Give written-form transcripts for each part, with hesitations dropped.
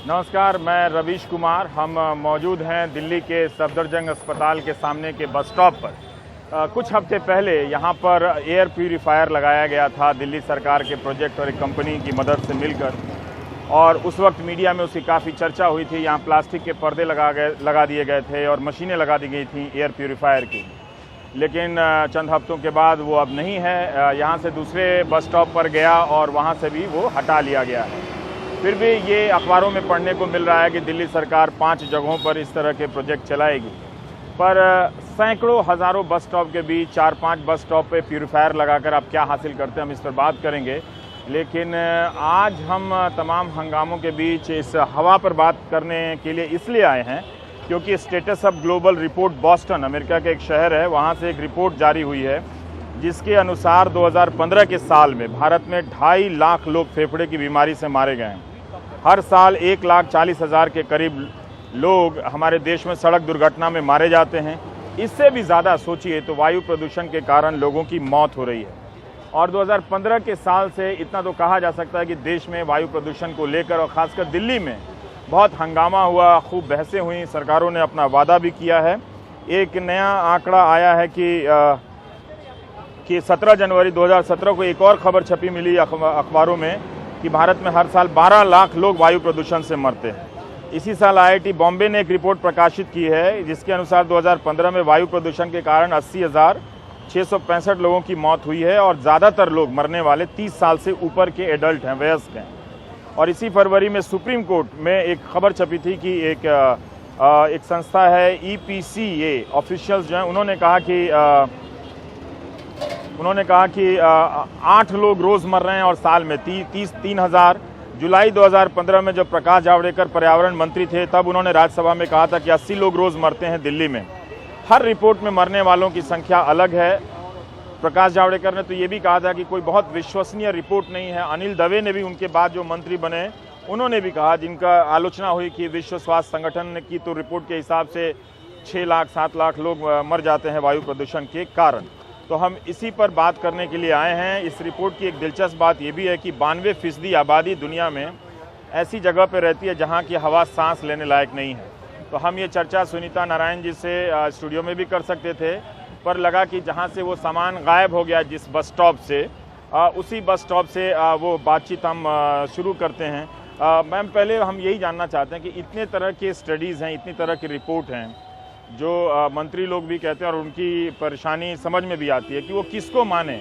नमस्कार, मैं रवीश कुमार। हम मौजूद हैं दिल्ली के सफदरजंग अस्पताल के सामने के बस स्टॉप पर। कुछ हफ्ते पहले यहाँ पर एयर प्यूरीफायर लगाया गया था दिल्ली सरकार के प्रोजेक्ट और एक कंपनी की मदद से मिलकर, और उस वक्त मीडिया में उसकी काफ़ी चर्चा हुई थी। यहाँ प्लास्टिक के पर्दे लगा दिए गए थे और मशीनें लगा दी गई थी एयर प्यूरीफायर की। लेकिन चंद हफ्तों के बाद वो अब नहीं है। यहाँ से दूसरे बस स्टॉप पर गया और वहाँ से भी वो हटा लिया गया है। फिर भी ये अखबारों में पढ़ने को मिल रहा है कि दिल्ली सरकार 5 जगहों पर इस तरह के प्रोजेक्ट चलाएगी, पर सैकड़ों हज़ारों बस स्टॉप के बीच 4-5 बस स्टॉप पे प्यूरीफायर लगाकर आप क्या हासिल करते हैं, हम इस पर बात करेंगे। लेकिन आज हम तमाम हंगामों के बीच इस हवा पर बात करने के लिए इसलिए आए हैं क्योंकि status of global report Boston, America का एक शहर है, वहाँ से एक रिपोर्ट जारी हुई है जिसके अनुसार 2015 के साल में भारत में 2.5 लाख लोग फेफड़े की बीमारी से मारे गए हैं। हर साल 1,40,000 के करीब लोग हमारे देश में सड़क दुर्घटना में मारे जाते हैं। इससे भी ज़्यादा सोचिए तो वायु प्रदूषण के कारण लोगों की मौत हो रही है। और 2015 के साल से इतना तो कहा जा सकता है कि देश में वायु प्रदूषण को लेकर और ख़ासकर दिल्ली में बहुत हंगामा हुआ, खूब बहसें हुई, सरकारों ने अपना वादा भी किया है। एक नया आंकड़ा आया है कि 17 जनवरी 2017 को एक और खबर छपी मिली अखबारों में कि भारत में हर साल 12 लाख लोग वायु प्रदूषण से मरते हैं। इसी साल IIT बॉम्बे ने एक रिपोर्ट प्रकाशित की है जिसके अनुसार 2015 में वायु प्रदूषण के कारण 80,665 लोगों की मौत हुई है और ज़्यादातर लोग मरने वाले 30 साल से ऊपर के एडल्ट हैं, वयस्क हैं। और इसी फरवरी में सुप्रीम कोर्ट में एक खबर छपी थी कि एक संस्था है EPCA ऑफिशियल्स जो हैं, उन्होंने कहा कि 8 लोग रोज़ मर रहे हैं और साल में 3,000। जुलाई 2015 में जब प्रकाश जावड़ेकर पर्यावरण मंत्री थे तब उन्होंने राज्यसभा में कहा था कि 80 लोग रोज़ मरते हैं दिल्ली में। हर रिपोर्ट में मरने वालों की संख्या अलग है। प्रकाश जावड़ेकर ने तो ये भी कहा था कि कोई बहुत विश्वसनीय रिपोर्ट नहीं है। अनिल दवे ने भी उनके बाद जो मंत्री बने उन्होंने भी कहा, जिनका आलोचना हुई कि विश्व स्वास्थ्य संगठन की तो रिपोर्ट के हिसाब से 6 लाख 7 लाख लोग मर जाते हैं वायु प्रदूषण के कारण। तो हम इसी पर बात करने के लिए आए हैं। इस रिपोर्ट की एक दिलचस्प बात यह भी है कि 92% आबादी दुनिया में ऐसी जगह पर रहती है जहाँ की हवा सांस लेने लायक नहीं है। तो हम ये चर्चा सुनीता नारायण जी से स्टूडियो में भी कर सकते थे, पर लगा कि जहाँ से वो सामान गायब हो गया जिस बस स्टॉप से, उसी बस स्टॉप से वो बातचीत हम शुरू करते हैं। मैम, पहले हम यही जानना चाहते हैं कि इतने तरह के स्टडीज़ हैं, इतनी तरह की रिपोर्ट हैं जो मंत्री लोग भी कहते हैं और उनकी परेशानी समझ में भी आती है कि वो किसको माने।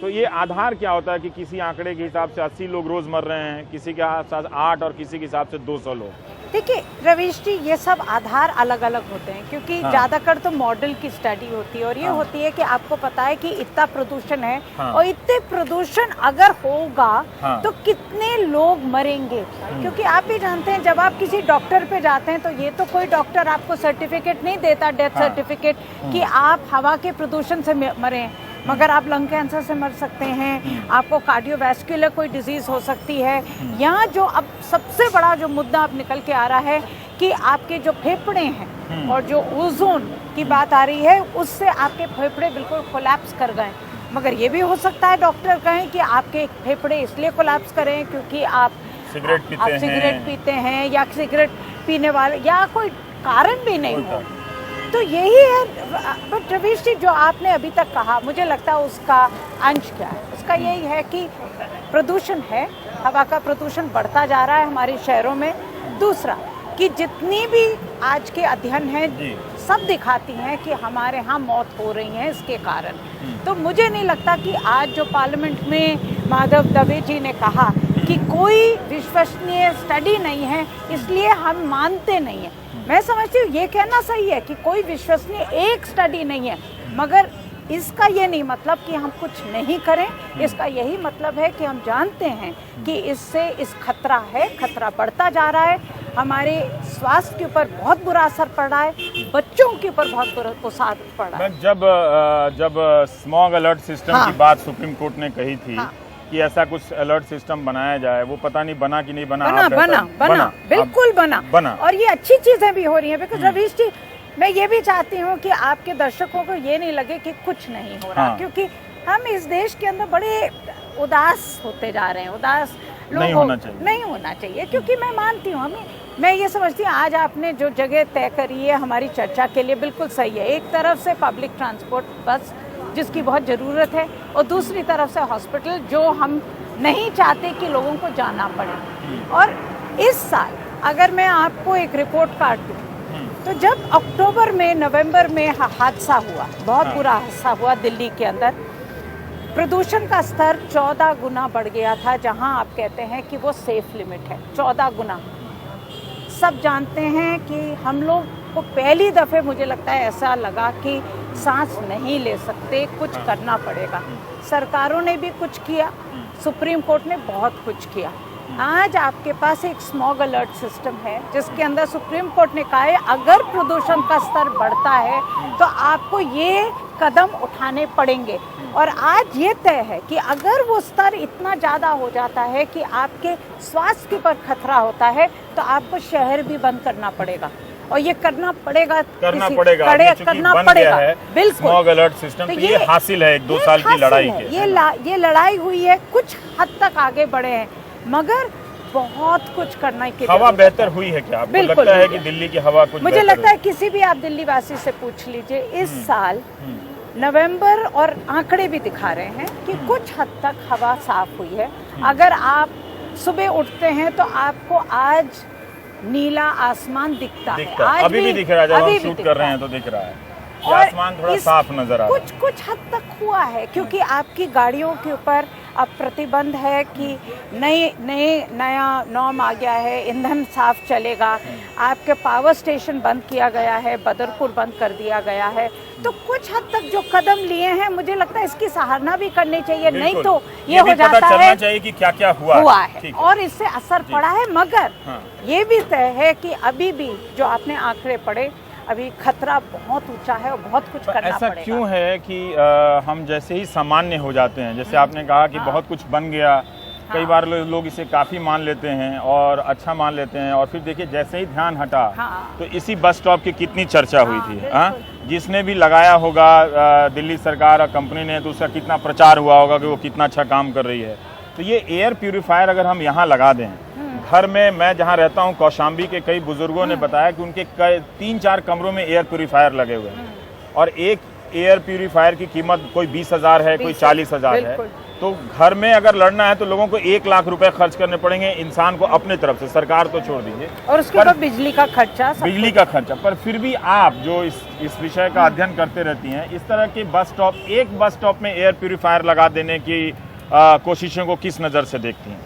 तो ये आधार क्या होता है कि किसी आंकड़े के हिसाब से 80 लोग रोज़ मर रहे हैं, किसी के हिसाब से 8 और किसी के हिसाब से 200 लोग? देखिए रवीश जी, ये सब आधार अलग अलग होते हैं क्योंकि ज़्यादातर तो मॉडल की स्टडी होती है और ये होती है कि आपको पता है कि इतना प्रदूषण है और इतने प्रदूषण अगर होगा तो कितने लोग मरेंगे। क्योंकि आप भी जानते हैं जब आप किसी डॉक्टर पे जाते हैं तो ये तो कोई डॉक्टर आपको सर्टिफिकेट नहीं देता, डेथ सर्टिफिकेट, कि आप हवा के प्रदूषण से मरें, मगर आप लंग कैंसर से मर सकते हैं, आपको कार्डियोवैस्कुलर कोई डिजीज़ हो सकती है। यहाँ जो अब सबसे बड़ा जो मुद्दा अब निकल के आ रहा है कि आपके जो फेफड़े हैं और जो ओजोन की बात आ रही है उससे आपके फेफड़े बिल्कुल कोलैप्स कर गए। मगर ये भी हो सकता है डॉक्टर कहें कि आपके फेफड़े इसलिए कोलैप्स करें क्योंकि आप सिगरेट पीते हैं या सिगरेट पीने वाले, या कोई कारण भी नहीं हो। तो यही है। बट रवीश जी, जो आपने अभी तक कहा, मुझे लगता है उसका अंश क्या है? उसका यही है कि प्रदूषण है, हवा का प्रदूषण बढ़ता जा रहा है हमारे शहरों में। दूसरा कि जितनी भी आज के अध्ययन हैं सब दिखाती हैं कि हमारे यहाँ मौत हो रही है इसके कारण। तो मुझे नहीं लगता कि आज जो पार्लियामेंट में माधव दवे जी ने कहा कि कोई विश्वसनीय स्टडी नहीं है इसलिए हम मानते नहीं हैं, मैं समझती हूँ ये कहना सही है कि कोई विश्वसनीय एक स्टडी नहीं है, मगर इसका ये नहीं मतलब कि हम कुछ नहीं करें। इसका यही मतलब है कि हम जानते हैं कि इससे खतरा है, खतरा बढ़ता जा रहा है, हमारे स्वास्थ्य के ऊपर बहुत बुरा असर पड़ रहा है, बच्चों के ऊपर बहुत बुरा असर पड़ रहा है। जब स्मॉग अलर्ट सिस्टम की बात सुप्रीम कोर्ट ने कही थी कि ऐसा कुछ अलर्ट सिस्टम बनाया जाए, वो पता नहीं बना कि नहीं बना। बना बिल्कुल बना। और ये अच्छी चीजें भी हो रही हैं। बिकॉज रवीश जी, मैं ये भी चाहती हूँ कि आपके दर्शकों को ये नहीं लगे कि कुछ नहीं हो रहा, क्योंकि हम इस देश के अंदर बड़े उदास होते जा रहे हैं। उदास नहीं होना चाहिए, नहीं होना चाहिए, क्योंकि मैं मानती हूँ, मैं ये समझती हूँ आज आपने जो जगह तय करी है हमारी चर्चा के लिए बिल्कुल सही है। एक तरफ से पब्लिक ट्रांसपोर्ट बस जिसकी बहुत ज़रूरत है, और दूसरी तरफ से हॉस्पिटल जो हम नहीं चाहते कि लोगों को जाना पड़े। और इस साल अगर मैं आपको एक रिपोर्ट कार्ड दूँ, तो जब अक्टूबर में नवंबर में हादसा हुआ, बहुत बुरा हादसा हुआ दिल्ली के अंदर, प्रदूषण का स्तर 14 गुना बढ़ गया था, जहां आप कहते हैं कि वो सेफ लिमिट है। 14 गुना। सब जानते हैं कि हम लोग को पहली दफ़े मुझे लगता है ऐसा लगा कि सांस नहीं ले सकते, कुछ करना पड़ेगा। सरकारों ने भी कुछ किया, सुप्रीम कोर्ट ने बहुत कुछ किया। आज आपके पास एक स्मॉग अलर्ट सिस्टम है, जिसके अंदर सुप्रीम कोर्ट ने कहा है अगर प्रदूषण का स्तर बढ़ता है तो आपको ये कदम उठाने पड़ेंगे। और आज ये तय है कि अगर वो स्तर इतना ज़्यादा हो जाता है कि आपके स्वास्थ्य पर खतरा होता है, तो आपको शहर भी बंद करना पड़ेगा, और ये करना पड़ेगा, करना पड़ेगा बिल्कुल। स्मॉग अलर्ट सिस्टम तो ये हासिल है 1-2 साल की लड़ाई के। ये लड़ाई हुई है, कुछ हद तक आगे बढ़े हैं, मगर बहुत कुछ करना की हवा बेहतर हुई है क्या? आपको लगता है कि दिल्ली की हवा कुछ मुझे लगता है किसी भी आप दिल्ली वासी से पूछ लीजिए, इस साल नवंबर और आंकड़े भी दिखा रहे हैं कि कुछ हद तक हवा साफ हुई है। अगर आप सुबह उठते हैं तो आपको आज नीला आसमान दिखता है। आज अभी भी दिख रहा है, जब हम शूट कर रहे हैं तो दिख रहा है, आसमान थोड़ा साफ नजर आ रहा है। कुछ हद तक हुआ है, क्योंकि आपकी गाड़ियों के ऊपर अब प्रतिबंध है कि नया नॉर्म आ गया है, ईंधन साफ चलेगा। आपके पावर स्टेशन बंद किया गया है, बदरपुर बंद कर दिया गया है। तो कुछ हद तक जो कदम लिए हैं, मुझे लगता है इसकी सराहना भी करनी चाहिए, नहीं तो ये हो जाता है चाहिए कि क्या क्या हुआ है और इससे असर पड़ा है। मगर ये भी तय है कि अभी भी जो आपने आंकड़े पढ़े, अभी खतरा बहुत ऊंचा है और बहुत कुछ करना ऐसा पड़ेगा। क्यों है कि हम जैसे ही सामान्य हो जाते हैं, जैसे आपने कहा कि बहुत कुछ बन गया, कई बार लोग इसे काफ़ी मान लेते हैं और अच्छा मान लेते हैं, और फिर देखिए जैसे ही ध्यान हटा तो इसी बस स्टॉप की कितनी चर्चा हुई थी। जिसने भी लगाया होगा दिल्ली सरकार और कंपनी ने, तो उसका कितना प्रचार हुआ होगा कि वो कितना अच्छा काम कर रही है। तो ये एयर प्यूरीफायर अगर हम यहाँ लगा दें घर में, मैं जहाँ रहता हूँ कौशाम्बी के कई बुजुर्गों ने बताया कि उनके 3-4 कमरों में एयर प्यूरीफायर लगे हुए हैं, और एक एयर प्यूरीफायर की कीमत कोई 20,000 है, कोई 40,000 है। तो घर में अगर लड़ना है तो लोगों को 1 लाख रुपए खर्च करने पड़ेंगे इंसान को अपने तरफ से, सरकार तो छोड़ दीजिए, और उसके बाद बिजली का खर्चा। पर फिर भी आप जो इस विषय का अध्ययन करते रहती हैं, इस तरह के एक बस स्टॉप में एयर प्यूरीफायर लगा देने की कोशिशों को किस नज़र से देखती हैं?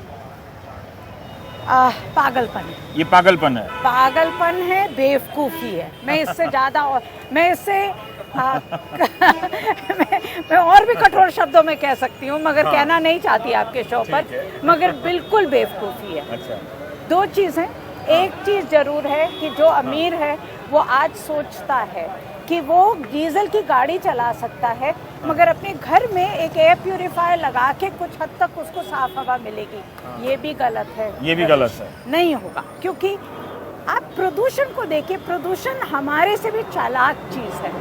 पागलपन। ये पागलपन है, बेवकूफ़ी है। मैं इससे ज़्यादा मैं और भी कठोर शब्दों में कह सकती हूँ, मगर कहना नहीं चाहती आपके शो पर, मगर बिल्कुल बेवकूफ़ी है। अच्छा। 2 चीज़ हैं। एक चीज़ जरूर है कि जो अमीर है वो आज सोचता है कि वो डीजल की गाड़ी चला सकता है, मगर अपने घर में एक एयर प्यूरीफायर लगा के कुछ हद तक उसको साफ हवा मिलेगी। ये भी गलत है। नहीं होगा, क्योंकि आप प्रदूषण को देखिए, प्रदूषण हमारे से भी चालाक चीज़ है।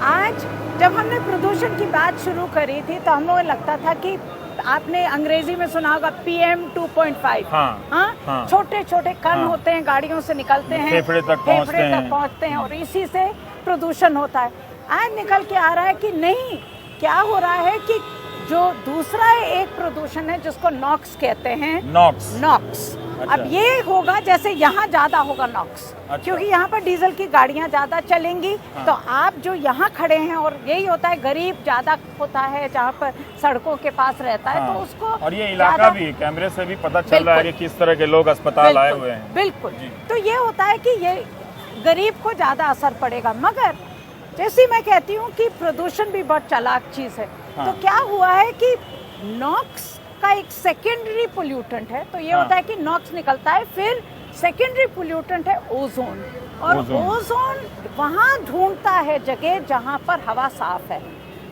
आज जब हमने प्रदूषण की बात शुरू करी थी तो हम लोगों को लगता था कि आपने अंग्रेजी में सुना होगा PM 2.5। छोटे छोटे कण होते हैं, गाड़ियों से निकलते हैं, फेफड़े तक पहुंचते हैं, और इसी से प्रदूषण होता है। आज निकल के आ रहा है कि नहीं, क्या हो रहा है कि जो दूसरा एक प्रदूषण है जिसको नॉक्स कहते हैं, नॉक्स। अच्छा। अब ये होगा जैसे यहाँ ज्यादा होगा नॉक्स। अच्छा। क्योंकि यहाँ पर डीजल की गाड़ियाँ ज्यादा चलेंगी। तो आप जो यहाँ खड़े हैं, और यही होता है, गरीब ज्यादा होता है जहाँ पर सड़कों के पास रहता है, तो उसको, और ये इलाका भी कैमरे से भी पता चल रहा है कि किस तरह के लोग अस्पताल आए हुए हैं। बिल्कुल। तो ये होता है कि ये गरीब को ज्यादा असर पड़ेगा। मगर जैसे मैं कहती हूँ कि प्रदूषण भी बहुत चालाक चीज है। तो क्या हुआ है कि नॉक्स का एक सेकेंडरी पोल्यूटेंट है, तो ये होता है कि नॉक्स निकलता है, फिर सेकेंडरी पोल्यूटेंट है ओजोन, और ओजोन वहाँ ढूंढता है जगह जहाँ पर हवा साफ है।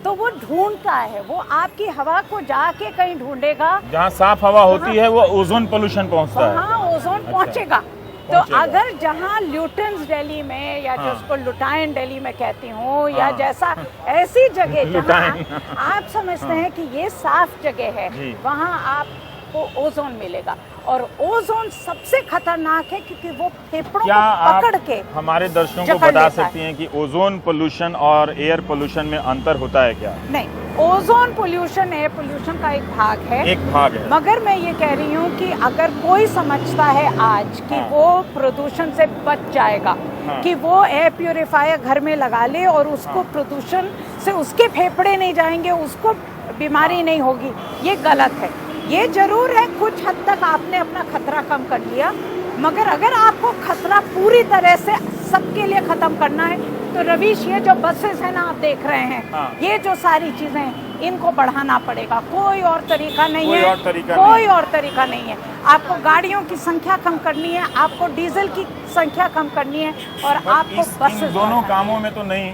तो वो ढूंढता है, वो आपकी हवा को जाके कहीं ढूंढेगा जहाँ साफ हवा होती है, वो ओजोन पोल्यूशन पहुँचता है, वहाँ ओजोन पहुँचेगा। तो अगर जहाँ ल्यूटेंस दिल्ली में, या जिसको लुटायन दिल्ली में कहती हूँ, या जैसा ऐसी जगह जहाँ आप समझते हैं कि ये साफ जगह है, वहाँ आप आपको ओजोन मिलेगा। और ओजोन सबसे खतरनाक है क्योंकि वो फेफड़ों क्या को आप पकड़ के हमारे दर्शकों को जकड़ बता लेता है। सकती हैं कि ओजोन पोल्यूशन और एयर पोल्यूशन में अंतर होता है क्या? नहीं, ओजोन पोल्यूशन एयर पोल्यूशन का एक भाग है, एक भाग है। मगर मैं ये कह रही हूँ कि अगर कोई समझता है आज कि हाँ। वो प्रदूषण से बच जाएगा, हाँ। कि वो एयर प्यूरिफायर घर में लगा ले और उसको प्रदूषण से उसके फेफड़े नहीं जाएंगे, उसको बीमारी नहीं होगी, ये गलत है। ये जरूर है कुछ हद तक आपने अपना खतरा कम कर लिया, मगर अगर आपको खतरा पूरी तरह से सबके लिए खत्म करना है तो रवीश, ये जो बसेस है ना आप देख रहे हैं, हाँ। ये जो सारी चीजें हैं इनको बढ़ाना पड़ेगा, कोई और तरीका नहीं कोई है, और तरीका कोई नहीं। और तरीका नहीं है। आपको गाड़ियों की संख्या कम करनी है, आपको डीजल की संख्या कम करनी है और आपको इन बसेस दोनों कामों में तो नहीं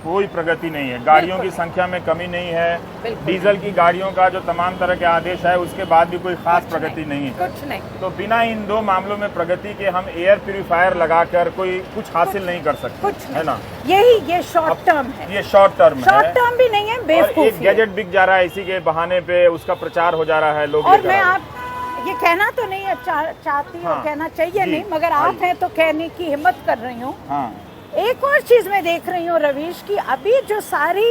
कोई प्रगति नहीं है। गाड़ियों की संख्या में कमी नहीं है, बिल्कुल। डीजल की गाड़ियों का जो तमाम तरह के आदेश है उसके बाद भी कोई खास प्रगति नहीं है। कुछ नहीं। तो बिना इन दो मामलों में प्रगति के हम एयर प्यूरिफायर लगाकर कोई कुछ हासिल नहीं कर सकते, कुछ है ना? ये शॉर्ट टर्म है, ये शॉर्ट टर्म शॉर्ट है टर्म भी नहीं है, और बेवकूफी एक गैजेट बिक जा रहा है, इसी के बहाने पे उसका प्रचार हो जा रहा है, लोग और लेकर मैं आ रहे हैं। आप ये कहना तो नहीं चाहती हाँ। और कहना चाहिए जी, नहीं, मगर आप आइए। हैं तो कहने की हिम्मत कर रही हूँ। हाँ, एक और चीज मैं देख रही हूँ रवीश की, अभी जो सारी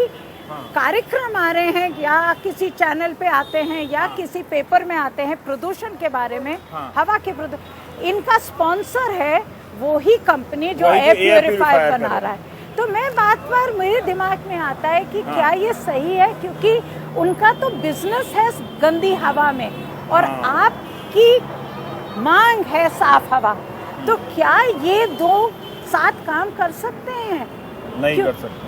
कार्यक्रम आ रहे हैं या किसी चैनल पे आते हैं या किसी पेपर में आते हैं प्रदूषण के बारे में, हाँ। हवा के प्रदूषण, इनका स्पॉन्सर है वो ही कंपनी जो वही एयर जो एयर प्यूरिफायर प्यूरिफायर बना करे। रहा है। तो मैं बात पर मेरे दिमाग में आता है कि हाँ। क्या ये सही है, क्योंकि उनका तो बिजनेस है गंदी हवा में और हाँ। आपकी मांग है साफ हवा, तो क्या ये दो साथ काम कर सकते हैं? नहीं क्यों? कर सकते।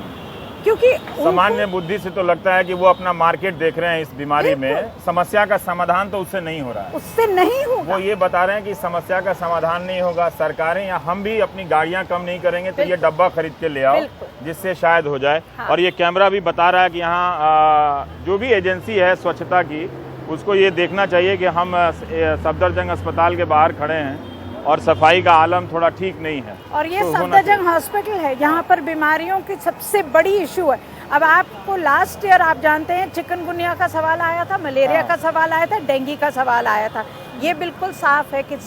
क्योंकि उनको- सामान्य बुद्धि से तो लगता है कि वो अपना मार्केट देख रहे हैं इस बीमारी में, बिल्कुल। समस्या का समाधान तो उससे नहीं हो रहा है। उससे नहीं होगा। वो ये बता रहे हैं कि समस्या का समाधान नहीं होगा, सरकारें या हम भी अपनी गाड़ियां कम नहीं करेंगे तो ये बिल्कुल। डब्बा खरीद के ले आओ, बिल्कुल। जिससे शायद हो जाए। हाँ। और ये कैमरा भी बता रहा है कि यहाँ जो भी एजेंसी है स्वच्छता की, उसको ये देखना चाहिए कि हम सफदरजंग अस्पताल के बाहर खड़े हैं और सफाई का आलम थोड़ा ठीक नहीं है। और ये तो होना सफदरजंग हॉस्पिटल है, यहाँ पर बीमारियों की सबसे बड़ी इशू है। अब आपको लास्ट ईयर आप जानते हैं चिकनगुनिया का सवाल आया था, मलेरिया हाँ। का सवाल आया था, डेंगू का सवाल आया था। ये बिल्कुल साफ है कि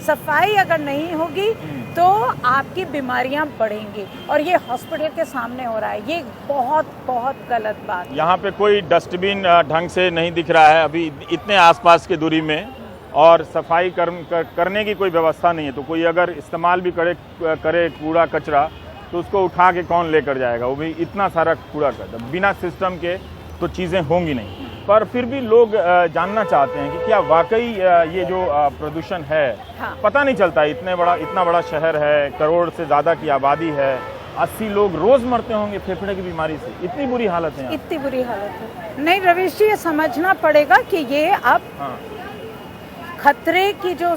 सफाई अगर नहीं होगी तो आपकी बीमारियां बढ़ेंगी और ये हॉस्पिटल के सामने हो रहा है। ये बहुत बहुत गलत बात है। यहाँ पे कोई डस्टबिन ढंग से नहीं दिख रहा है अभी इतने आसपास की दूरी में, और सफाई करने की कोई व्यवस्था नहीं है। तो कोई अगर इस्तेमाल भी करे कूड़ा कचरा तो उसको उठा के कौन लेकर जाएगा, वो भी इतना सारा कूड़ा कचरा। बिना सिस्टम के तो चीज़ें होंगी नहीं। पर फिर भी लोग जानना चाहते हैं कि क्या वाकई ये जो प्रदूषण है, हाँ। पता नहीं चलता। इतना बड़ा शहर है, करोड़ से ज़्यादा की आबादी है, 80 लोग रोज मरते होंगे फेफड़े की बीमारी से। इतनी बुरी हालत है यहाँ। इतनी बुरी हालत है। नहीं रवीश जी, ये समझना पड़ेगा कि ये अब हाँ। खतरे की जो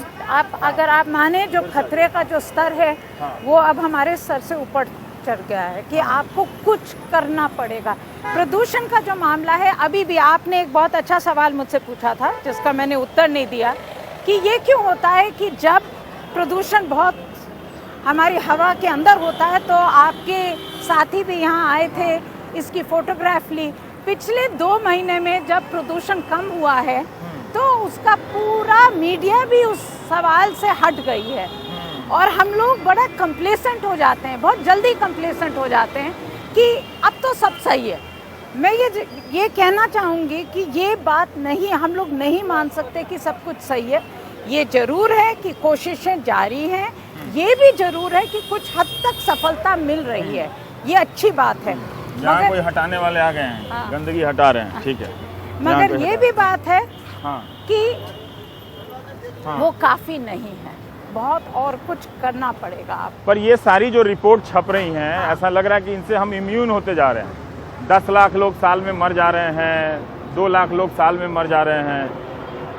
अगर आप माने जो खतरे का जो स्तर है, हाँ। वो अब हमारे सर से ऊपर चढ़ गया है कि आपको कुछ करना पड़ेगा। प्रदूषण का जो मामला है, अभी भी आपने एक बहुत अच्छा सवाल मुझसे पूछा था जिसका मैंने उत्तर नहीं दिया कि ये क्यों होता है कि जब प्रदूषण बहुत हमारी हवा के अंदर होता है, तो आपके साथी भी यहाँ आए थे, इसकी फोटोग्राफ ली। पिछले 2 महीने में जब प्रदूषण कम हुआ है तो उसका पूरा मीडिया भी उस सवाल से हट गई है और हम लोग बड़ा कंप्लेसेंट हो जाते हैं, बहुत जल्दी कंप्लेसेंट हो जाते हैं कि अब तो सब सही है। मैं ये कहना चाहूँगी कि ये बात नहीं, हम लोग नहीं मान सकते कि सब कुछ सही है। ये जरूर है कि कोशिशें जारी हैं, ये भी जरूर है कि कुछ हद तक सफलता मिल रही है, ये अच्छी बात है। जहाँ कोई हटाने वाले आ गए हैं, हाँ। गंदगी हटा रहे हैं, ठीक है। मगर ये भी बात है हाँ। कि हाँ। वो काफी नहीं है, बहुत और कुछ करना पड़ेगा आप। पर ये सारी जो रिपोर्ट छप रही हैं, ऐसा लग रहा है कि इनसे हम इम्यून होते जा रहे हैं। 10 लाख लोग साल में मर जा रहे हैं, 2 लाख लोग साल में मर जा रहे हैं,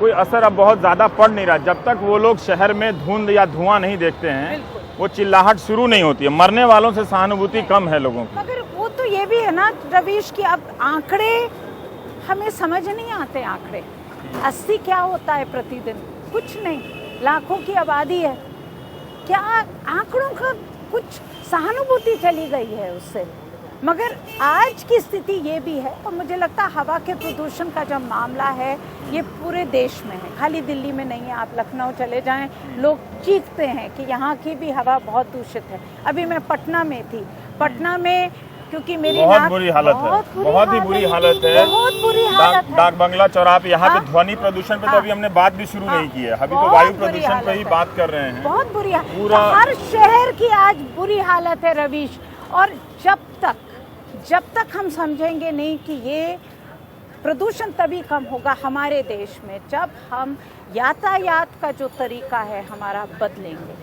कोई असर अब बहुत ज़्यादा पड़ नहीं रहा। जब तक वो लोग शहर में धुंध या धुआं नहीं देखते हैं, वो चिल्लाहट शुरू नहीं होती है। मरने वालों से सहानुभूति कम है लोगों की। मगर वो तो ये भी है ना रवीश कि अब आंकड़े हमें समझ नहीं आते। आंकड़े 80 क्या होता है प्रतिदिन, कुछ नहीं, लाखों की आबादी है। क्या आंकड़ों का कुछ सहानुभूति चली गई है उससे? मगर आज की स्थिति ये भी है, और मुझे लगता है हवा के प्रदूषण का जो मामला है ये पूरे देश में है, खाली दिल्ली में नहीं है। आप लखनऊ चले जाएं, लोग चीखते हैं कि यहाँ की भी हवा बहुत दूषित है। अभी मैं पटना में थी, पटना में क्योंकि मेरी बहुत बुरी हालत है, बहुत ही बुरी हालत है, बहुत बुरी हालत है। डाक बंगला चौराहा पे यहाँ के ध्वनि प्रदूषण पे तो अभी हमने बात भी शुरू नहीं की है, अभी तो वायु प्रदूषण पे ही बात कर रहे हैं। बहुत बुरी हालत, पूरा हर शहर की आज बुरी हालत है रवीश। और जब तक हम समझेंगे नहीं कि ये प्रदूषण तभी कम होगा हमारे देश में जब हम यातायात का जो तरीका है हमारा बदलेंगे।